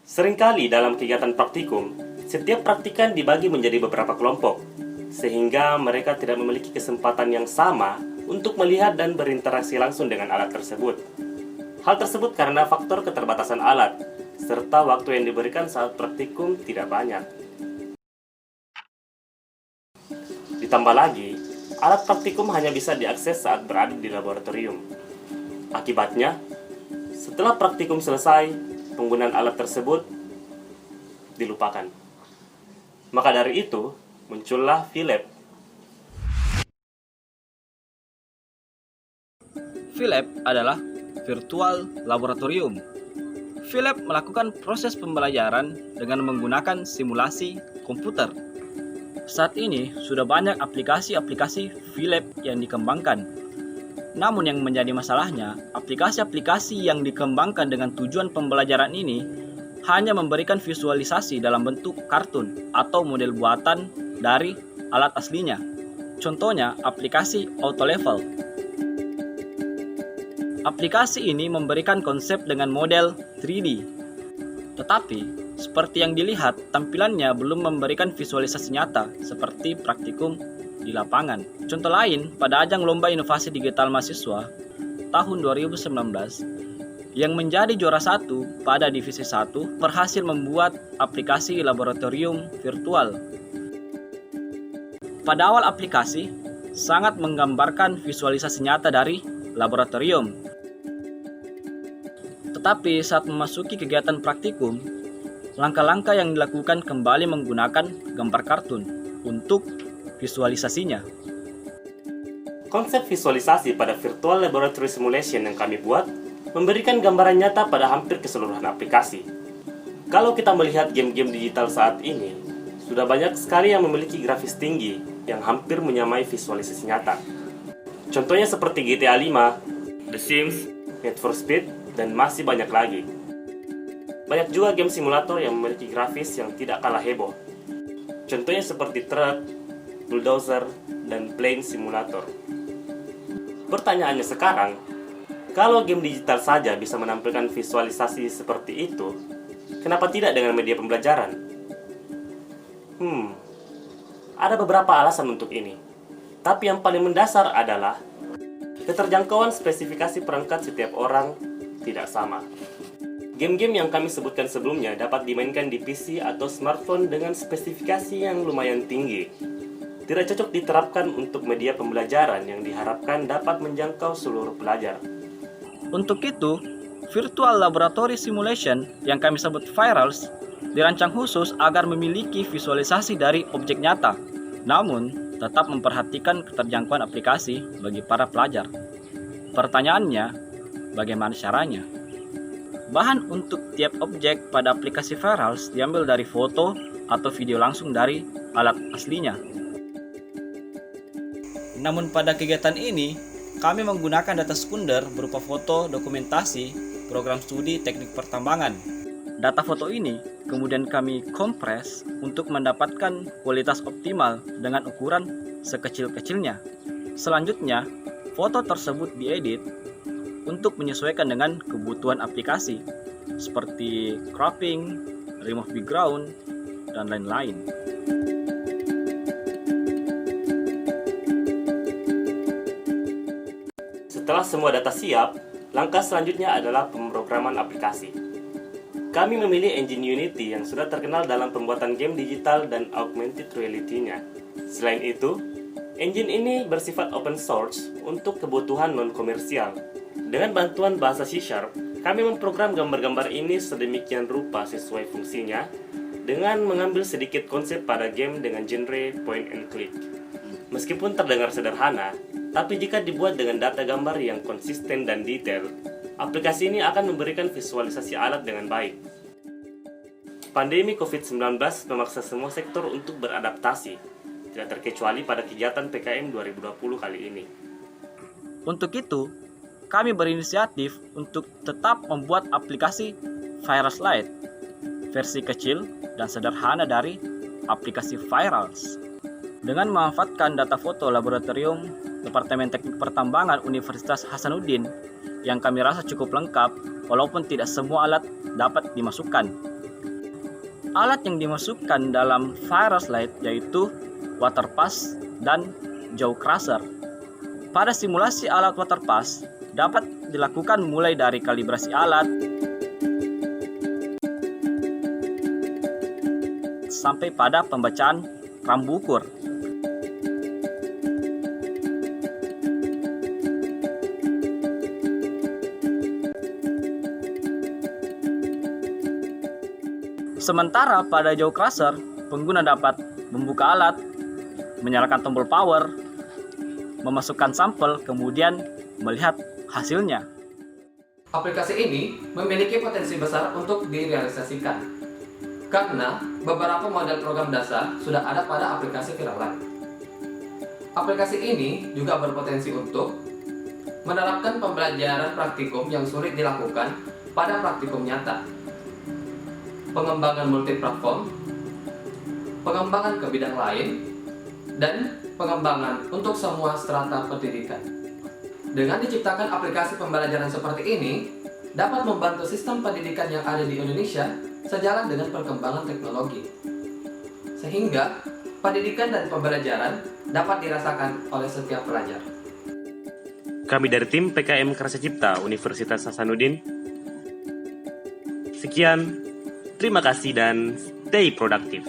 Seringkali dalam kegiatan praktikum, setiap praktikan dibagi menjadi beberapa kelompok, sehingga mereka tidak memiliki kesempatan yang sama untuk melihat dan berinteraksi langsung dengan alat tersebut. Hal tersebut karena faktor keterbatasan alat, serta waktu yang diberikan saat praktikum tidak banyak. Ditambah lagi, alat praktikum hanya bisa diakses saat berada di laboratorium. Akibatnya, setelah praktikum selesai, penggunaan alat tersebut dilupakan. Maka dari itu, muncullah VLab. VLab adalah Virtual Laboratorium. VLab melakukan proses pembelajaran dengan menggunakan simulasi komputer. Saat ini sudah banyak aplikasi-aplikasi VLab yang dikembangkan. Namun yang menjadi masalahnya, aplikasi-aplikasi yang dikembangkan dengan tujuan pembelajaran ini hanya memberikan visualisasi dalam bentuk kartun atau model buatan dari alat aslinya. Contohnya, aplikasi AutoLevel. Aplikasi ini memberikan konsep dengan model 3D. Tetapi, seperti yang dilihat, tampilannya belum memberikan visualisasi nyata seperti praktikum di lapangan. Contoh lain, pada ajang Lomba Inovasi Digital Mahasiswa tahun 2019, yang menjadi juara 1 pada divisi 1 berhasil membuat aplikasi laboratorium virtual. Pada awal aplikasi, sangat menggambarkan visualisasi nyata dari laboratorium. Tetapi saat memasuki kegiatan praktikum, langkah-langkah yang dilakukan kembali menggunakan gambar kartun untuk visualisasinya. Konsep visualisasi pada Virtual Laboratory Simulation yang kami buat memberikan gambaran nyata pada hampir keseluruhan aplikasi. Kalau kita melihat game-game digital saat ini, sudah banyak sekali yang memiliki grafis tinggi yang hampir menyamai visualisasi nyata. Contohnya seperti GTA 5, The Sims, Need for Speed, dan masih banyak lagi. Banyak juga game simulator yang memiliki grafis yang tidak kalah heboh. Contohnya seperti Truck, Bulldozer, dan Plane Simulator. Pertanyaannya sekarang, kalau game digital saja bisa menampilkan visualisasi seperti itu, kenapa tidak dengan media pembelajaran? Ada beberapa alasan untuk ini. Tapi yang paling mendasar adalah keterjangkauan spesifikasi perangkat setiap orang tidak sama. Game-game yang kami sebutkan sebelumnya dapat dimainkan di PC atau smartphone dengan spesifikasi yang lumayan tinggi. Tidak cocok diterapkan untuk media pembelajaran yang diharapkan dapat menjangkau seluruh pelajar. Untuk itu, Virtual Laboratory Simulation yang kami sebut VIRALS dirancang khusus agar memiliki visualisasi dari objek nyata, namun tetap memperhatikan keterjangkauan aplikasi bagi para pelajar. Pertanyaannya, bagaimana caranya? Bahan untuk tiap objek pada aplikasi VIRALS diambil dari foto atau video langsung dari alat aslinya. Namun pada kegiatan ini, kami menggunakan data sekunder berupa foto dokumentasi program studi teknik pertambangan. Data foto ini kemudian kami kompres untuk mendapatkan kualitas optimal dengan ukuran sekecil-kecilnya. Selanjutnya, foto tersebut diedit untuk menyesuaikan dengan kebutuhan aplikasi, seperti cropping, remove background, dan lain-lain. Setelah semua data siap, langkah selanjutnya adalah pemrograman aplikasi. Kami memilih engine Unity yang sudah terkenal dalam pembuatan game digital dan augmented reality-nya. Selain itu, engine ini bersifat open source untuk kebutuhan non-komersial. Dengan bantuan bahasa C#, kami memprogram gambar-gambar ini sedemikian rupa sesuai fungsinya dengan mengambil sedikit konsep pada game dengan genre point and click. Meskipun terdengar sederhana, tapi jika dibuat dengan data gambar yang konsisten dan detail, aplikasi ini akan memberikan visualisasi alat dengan baik. Pandemi COVID-19 memaksa semua sektor untuk beradaptasi, tidak terkecuali pada kegiatan PKM 2020 kali ini. Untuk itu, kami berinisiatif untuk tetap membuat aplikasi VIRALS Lite, versi kecil dan sederhana dari aplikasi VIRALS. Dengan memanfaatkan data foto laboratorium Departemen Teknik Pertambangan Universitas Hasanuddin yang kami rasa cukup lengkap, walaupun tidak semua alat dapat dimasukkan. Alat yang dimasukkan dalam Firelight yaitu Waterpass dan Jaw Crusher. Pada simulasi alat Waterpass dapat dilakukan mulai dari kalibrasi alat sampai pada pembacaan rambu ukur. Sementara pada Jaw Crusher, pengguna dapat membuka alat, menyalakan tombol power, memasukkan sampel, kemudian melihat hasilnya. Aplikasi ini memiliki potensi besar untuk direalisasikan, karena beberapa model program dasar sudah ada pada aplikasi Firelight. Aplikasi ini juga berpotensi untuk menerapkan pembelajaran praktikum yang sulit dilakukan pada praktikum nyata, pengembangan multiplatform, pengembangan ke bidang lain, dan pengembangan untuk semua strata pendidikan. Dengan diciptakan aplikasi pembelajaran seperti ini, dapat membantu sistem pendidikan yang ada di Indonesia sejalan dengan perkembangan teknologi, sehingga pendidikan dan pembelajaran dapat dirasakan oleh setiap pelajar. Kami dari tim PKM Karsa Cipta Universitas Hasanuddin. Sekian, terima kasih dan stay produktif.